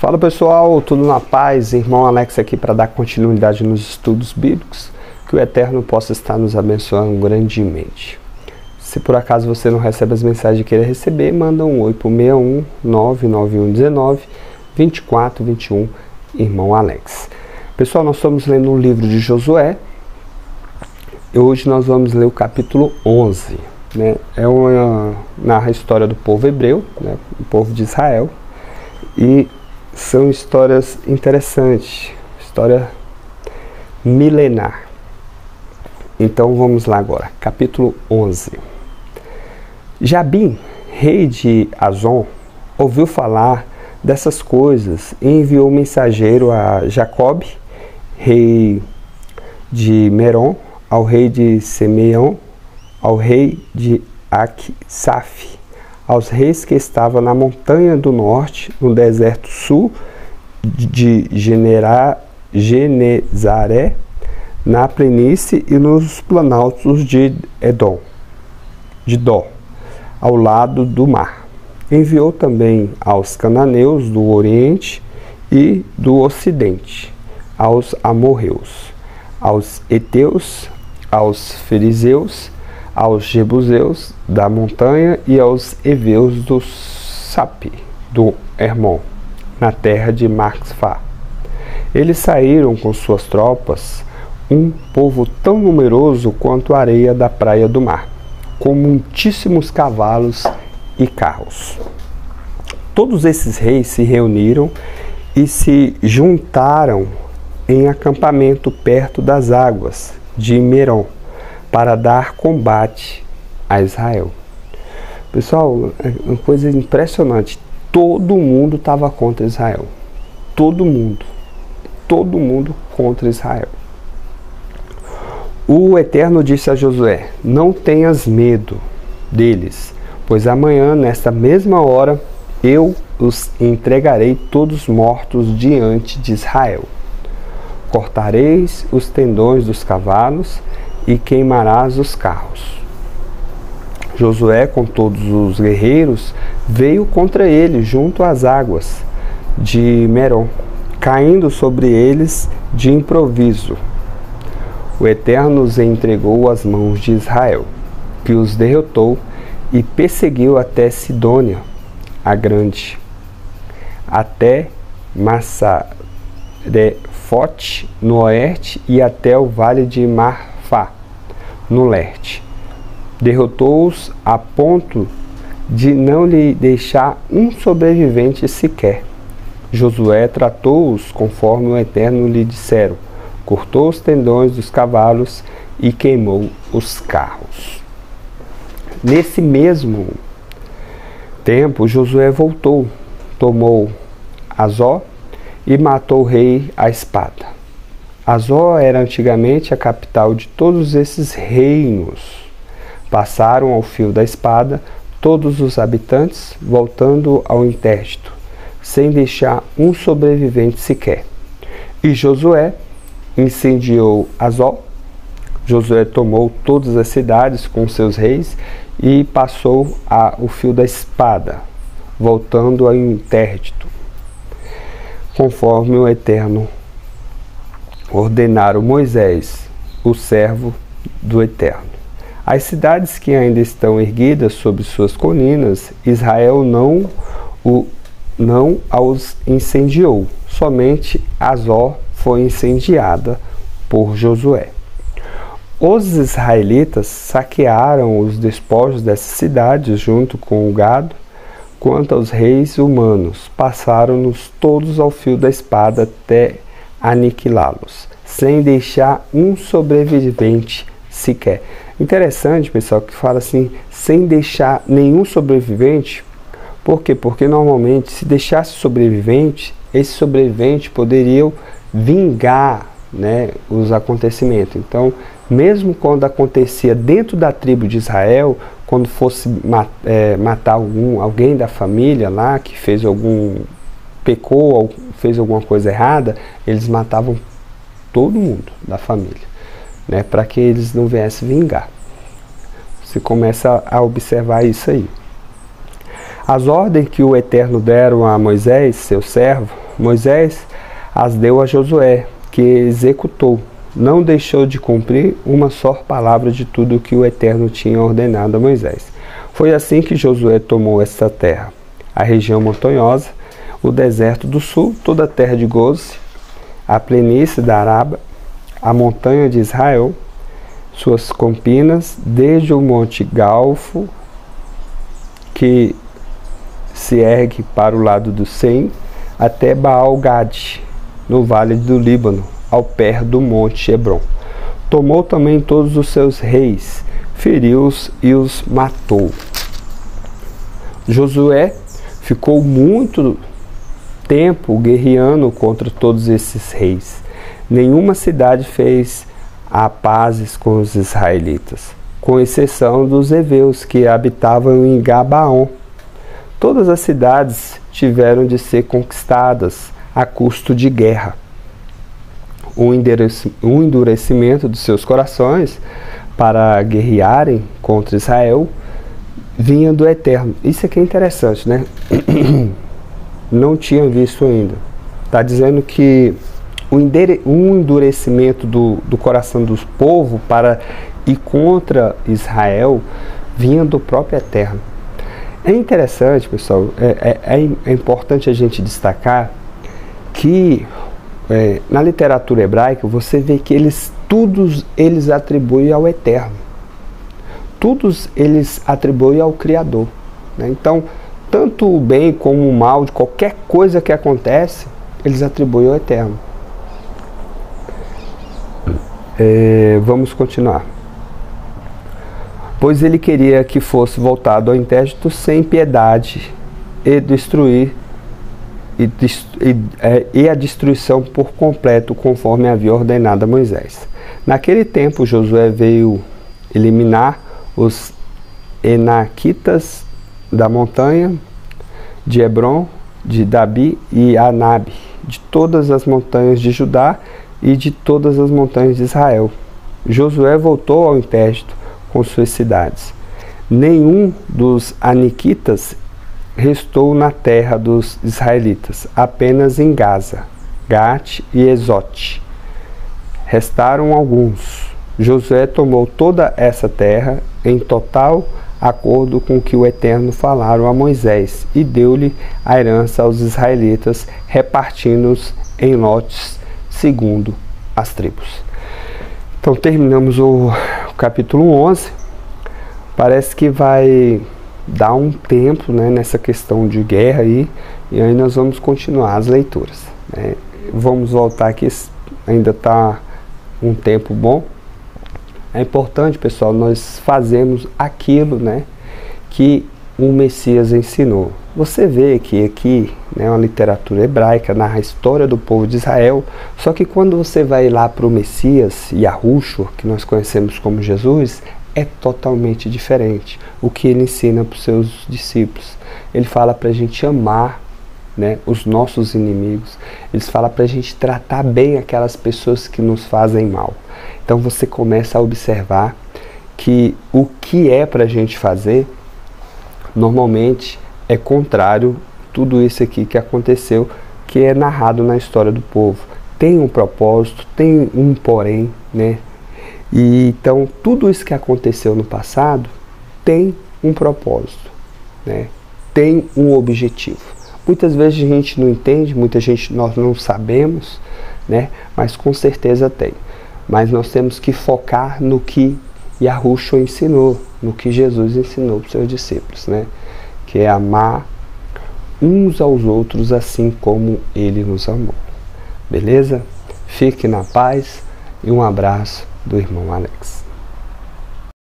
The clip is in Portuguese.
Fala pessoal, tudo na paz? Irmão Alex aqui para dar continuidade nos estudos bíblicos, que o Eterno possa estar nos abençoando grandemente. Se por acaso você não recebe as mensagens e queira receber, manda um oi para o 61 99119 2421, Irmão Alex. Pessoal, nós estamos lendo um livro de Josué e hoje nós vamos ler o capítulo 11. Narra a história do povo hebreu, o povo de Israel, e são histórias interessantes, história milenar. Então vamos lá agora, capítulo 11. Jabim, rei de Azon, ouviu falar dessas coisas e enviou mensageiro a Jacobe, rei de Merom, ao rei de Semeão, ao rei de Aksaf, aos reis que estavam na montanha do norte, no deserto sul de Genezaré, na planície e nos planaltos de Dó, ao lado do mar. Enviou também aos cananeus do oriente e do ocidente, aos amorreus, aos heteus, aos fariseus, aos jebuseus da montanha e aos heveus do Sape, do Hermon, na terra de Maxfá. Eles saíram com suas tropas, um povo tão numeroso quanto a areia da praia do mar, com muitíssimos cavalos e carros. Todos esses reis se reuniram e se juntaram em acampamento perto das águas de Merom, para dar combate a Israel. Pessoal, é uma coisa impressionante. Todo mundo estava contra Israel. Todo mundo contra Israel. O Eterno disse a Josué: não tenhas medo deles, pois amanhã, nesta mesma hora, eu os entregarei todos mortos diante de Israel. Cortareis os tendões dos cavalos e queimarás os carros. Josué, com todos os guerreiros, veio contra ele junto às águas de Merom, caindo sobre eles de improviso. O Eterno os entregou às mãos de Israel, que os derrotou e perseguiu até Sidônia, a grande, até Massarefote, no oeste, e até o vale de Marfá, no leste. Derrotou-os a ponto de não lhe deixar um sobrevivente sequer. Josué tratou-os conforme o Eterno lhe disseram, cortou os tendões dos cavalos e queimou os carros. Nesse mesmo tempo, Josué voltou, tomou Azó e matou o rei à espada. Azó era antigamente a capital de todos esses reinos. Passaram ao fio da espada todos os habitantes, voltando ao intérito, sem deixar um sobrevivente sequer. E Josué incendiou Azó. Josué tomou todas as cidades com seus reis e passou o fio da espada, voltando ao intérito, conforme o Eterno ordenaram Moisés, o servo do Eterno. As cidades que ainda estão erguidas sobre suas colinas, Israel não os incendiou, somente Azó foi incendiada por Josué. Os israelitas saquearam os despojos dessas cidades junto com o gado. Quanto aos reis humanos, passaram-nos todos ao fio da espada até aniquilá-los, sem deixar um sobrevivente sequer. Interessante, pessoal, que fala assim, sem deixar nenhum sobrevivente. Por quê? Porque normalmente, se deixasse sobrevivente, esse sobrevivente poderia vingar, os acontecimentos. Então, mesmo quando acontecia dentro da tribo de Israel, quando fosse matar alguém da família lá, que pecou ou fez alguma coisa errada, eles matavam todo mundo da família, para que eles não viessem vingar. Você começa a observar isso aí. As ordens que o Eterno deram a Moisés, seu servo, Moisés as deu a Josué, que executou. Não deixou de cumprir uma só palavra de tudo que o Eterno tinha ordenado a Moisés. Foi assim que Josué tomou esta terra, a região montanhosa, o deserto do sul, toda a terra de Goze, a planície da Araba, a montanha de Israel, suas campinas, desde o monte Galfo, que se ergue para o lado do Sem, até Baal-Gade, no vale do Líbano, ao pé do monte Hebron. Tomou também todos os seus reis, feriu-os e os matou. Josué ficou muito tempo guerreando contra todos esses reis. Nenhuma cidade fez a pazes com os israelitas, com exceção dos heveus que habitavam em Gabaon. Todas as cidades tiveram de ser conquistadas a custo de guerra. O endurecimento de seus corações para guerrearem contra Israel vinha do Eterno. Isso aqui é interessante, né? Não tinha visto ainda. Está dizendo que o endurecimento do coração dos povos para ir contra Israel vinha do próprio Eterno. É interessante, pessoal, é importante a gente destacar que na literatura hebraica você vê que todos eles atribuem ao Eterno. Todos eles atribuem ao Criador, né? Então, tanto o bem como o mal de qualquer coisa que acontece, eles atribuem ao Eterno. Vamos continuar. Pois ele queria que fosse voltado ao intérprete sem piedade e destruir e a destruição por completo, conforme havia ordenado a Moisés. Naquele tempo, Josué veio eliminar os Enaquitas da montanha de Hebron, de Dabi e Anabe, de todas as montanhas de Judá e de todas as montanhas de Israel. Josué voltou ao intérprete com suas cidades. Nenhum dos aniquitas restou na terra dos israelitas, apenas em Gaza, Gate e Ezote. Restaram alguns. Josué tomou toda essa terra em total acordo com o que o Eterno falaram a Moisés e deu-lhe a herança aos israelitas, repartindo-os em lotes segundo as tribos. Então terminamos o capítulo 11. Parece que vai dar um tempo, né, nessa questão de guerra aí, e aí nós vamos continuar as leituras, né? Vamos voltar aqui, ainda está um tempo bom. É importante, pessoal, nós fazemos aquilo, né, que o Messias ensinou. Você vê que aqui, né, uma literatura hebraica narra a história do povo de Israel, só que quando você vai lá para o Messias, Yahushua, que nós conhecemos como Jesus, é totalmente diferente o que ele ensina para os seus discípulos. Ele fala para a gente amar, né, os nossos inimigos. Ele fala para a gente tratar bem aquelas pessoas que nos fazem mal. Então você começa a observar que o que é para a gente fazer, normalmente é contrário a tudo isso aqui que aconteceu, que é narrado na história do povo. Tem um propósito, tem um porém, né? E então tudo isso que aconteceu no passado tem um propósito, né? Tem um objetivo. Muitas vezes a gente não entende, nós não sabemos, né? Mas com certeza tem. Mas nós temos que focar no que Yahushua ensinou, no que Jesus ensinou para os seus discípulos, né? Que é amar uns aos outros assim como ele nos amou. Beleza? Fique na paz e um abraço do irmão Alex.